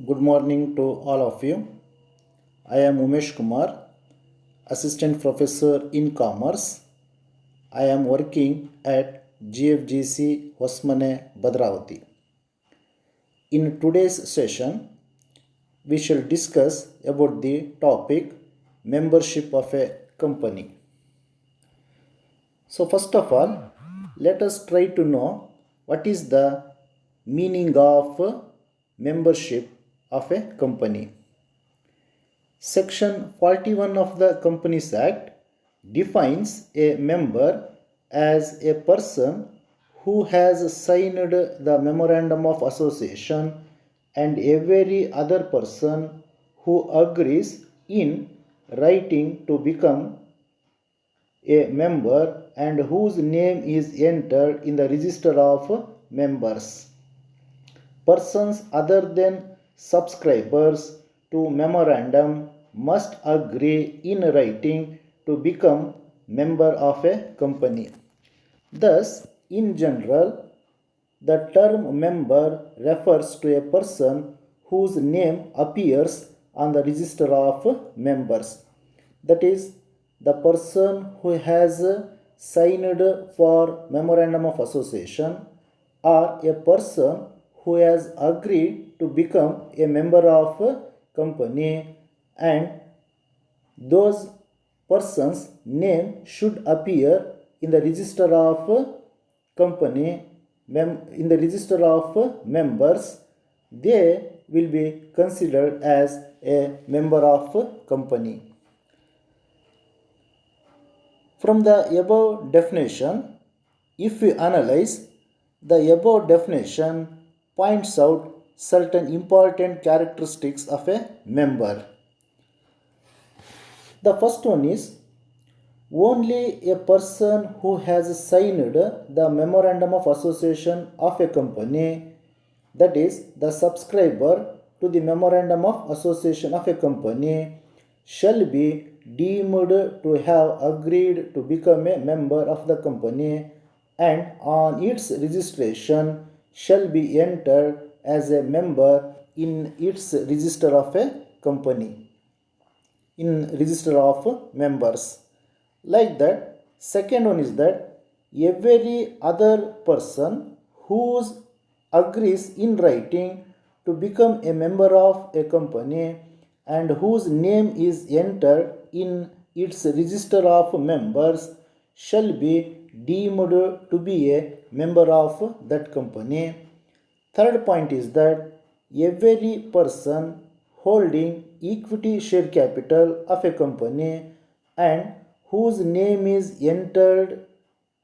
Good morning to all of you. I am Umesh Kumar, Assistant Professor in Commerce. I am working at GFGC Hosmane Badravati. In today's session, we shall discuss about the topic membership of a company. So first of all, let us try to know what is the meaning of membership of a company. Section 41 of the Companies Act defines a member as a person who has signed the Memorandum of Association and every other person who agrees in writing to become a member and whose name is entered in the register of members. Persons other than subscribers to memorandum must agree in writing to become member of a company. Thus, in general, the term member refers to a person whose name appears on the register of members. That is, the person who has signed for memorandum of association or a person who has agreed to become a member of a company, and those persons name should appear in the register of company, in the register of members. They will be considered as a member of company. From the above definition, if we analyze, the above definition points out certain important characteristics of a member. The first one is only a person who has signed the memorandum of association of a company, that is, the subscriber to the memorandum of association of a company, shall be deemed to have agreed to become a member of the company and on its registration shall be entered as a member in its register of a company, in register of members. Like that, second one is that every other person who agrees in writing to become a member of a company and whose name is entered in its register of members shall be deemed to be a member of that company. Third point is that every person holding equity share capital of a company and whose name is entered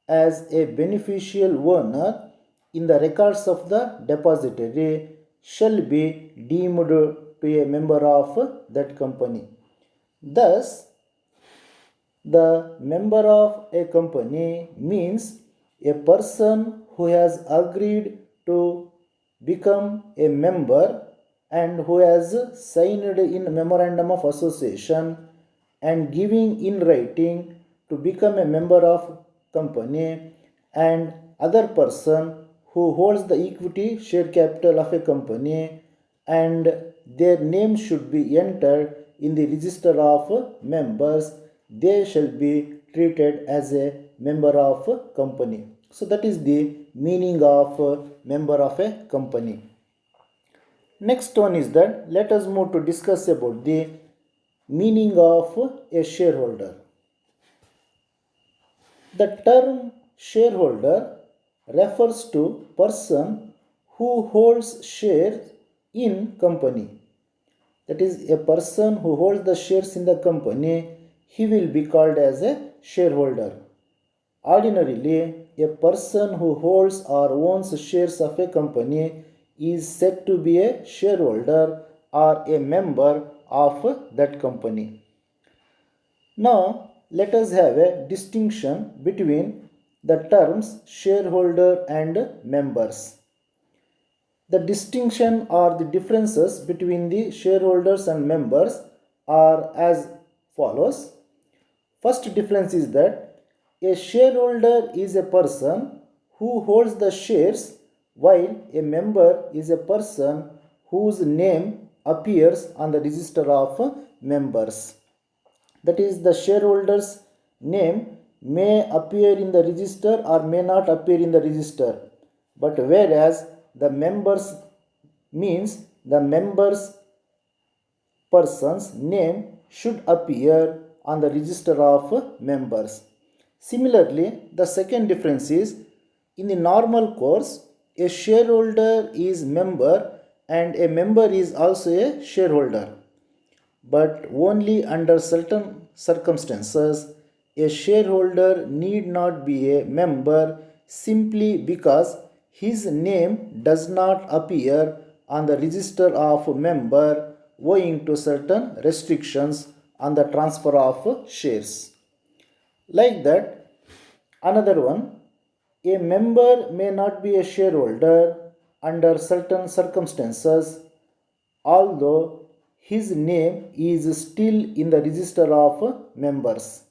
as a beneficial owner in the records of the depository shall be deemed to a member of that company. Thus, the member of a company means a person who has agreed to become a member and who has signed in memorandum of association and giving in writing to become a member of company, and other person who holds the equity share capital of a company and their name should be entered in the register of members, they shall be treated as a member of a company. So that is the meaning of member of a company. Next one is that let us move to discuss about the meaning of a shareholder. The term shareholder refers to person who holds shares in company. That is, a person who holds the shares in the company, he will be called as a shareholder. Ordinarily, a person who holds or owns shares of a company is said to be a shareholder or a member of that company. Now, let us have a distinction between the terms shareholder and members. The distinction or the differences between the shareholders and members are as follows. First difference is that a shareholder is a person who holds the shares while a member is a person whose name appears on the register of members. That is, the shareholder's name may appear in the register or may not appear in the register. But whereas the members means the members person's name should appear on the register of members. Similarly, the second difference is, in the normal course, a shareholder is member and a member is also a shareholder. But only under certain circumstances, a shareholder need not be a member simply because his name does not appear on the register of member owing to certain restrictions on the transfer of shares. Like that, another one, a member may not be a shareholder under certain circumstances, although his name is still in the register of members.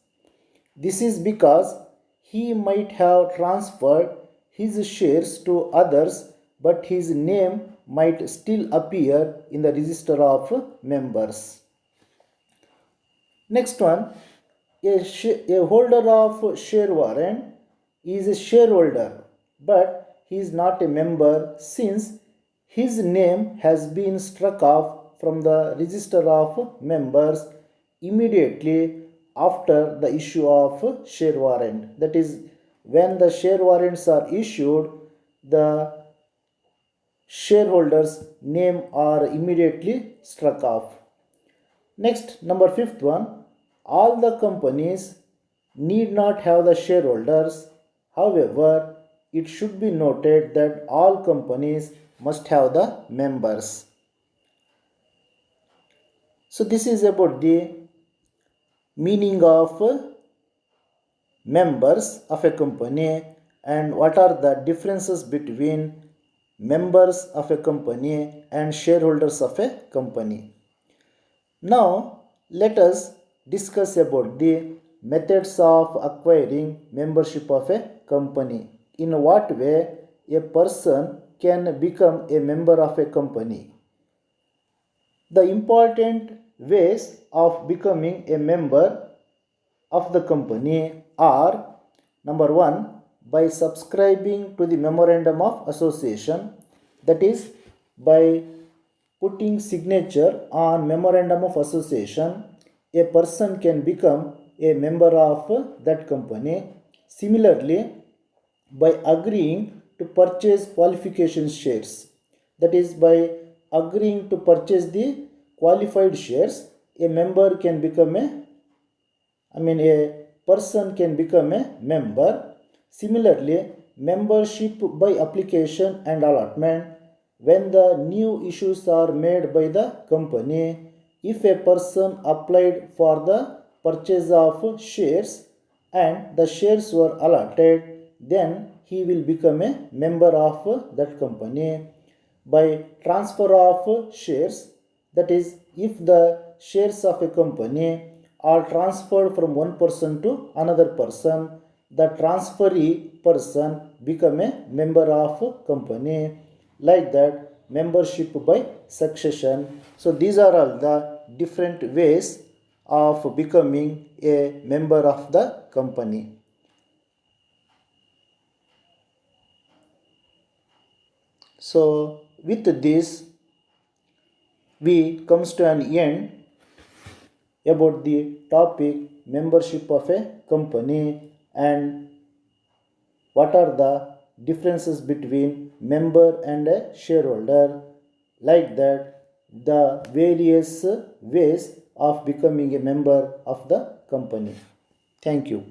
This is because he might have transferred his shares to others, but his name might still appear in the register of members. Next one, a holder of share warrant is a shareholder, but he is not a member since his name has been struck off from the register of members immediately after the issue of share warrant. That is, when the share warrants are issued, the shareholders' name are immediately struck off. Next, number fifth one, all the companies need not have the shareholders. However, it should be noted that all companies must have the members. So this is about the meaning of members of a company and what are the differences between members of a company and shareholders of a company. Now let us discuss about the methods of acquiring membership of a company. In what way a person can become a member of a company. The important ways of becoming a member of the company are, number one, by subscribing to the memorandum of association, that is, by putting signature on memorandum of association, a person can become a member of that company. Similarly, by agreeing to purchase qualification shares, that is, by agreeing to purchase the qualified shares, a member can become a person can become a member. Similarly, membership by application and allotment, when the new issues are made by the company, if a person applied for the purchase of shares and the shares were allotted, then he will become a member of that company. By transfer of shares, that is, if the shares of a company are transferred from one person to another person, the transferee person become a member of company. Like that, membership by succession. So these are all the different ways of becoming a member of the company. So with this, we comes to an end about the topic membership of a company and what are the differences between member and a shareholder. Like that, the various ways of becoming a member of the company. Thank you.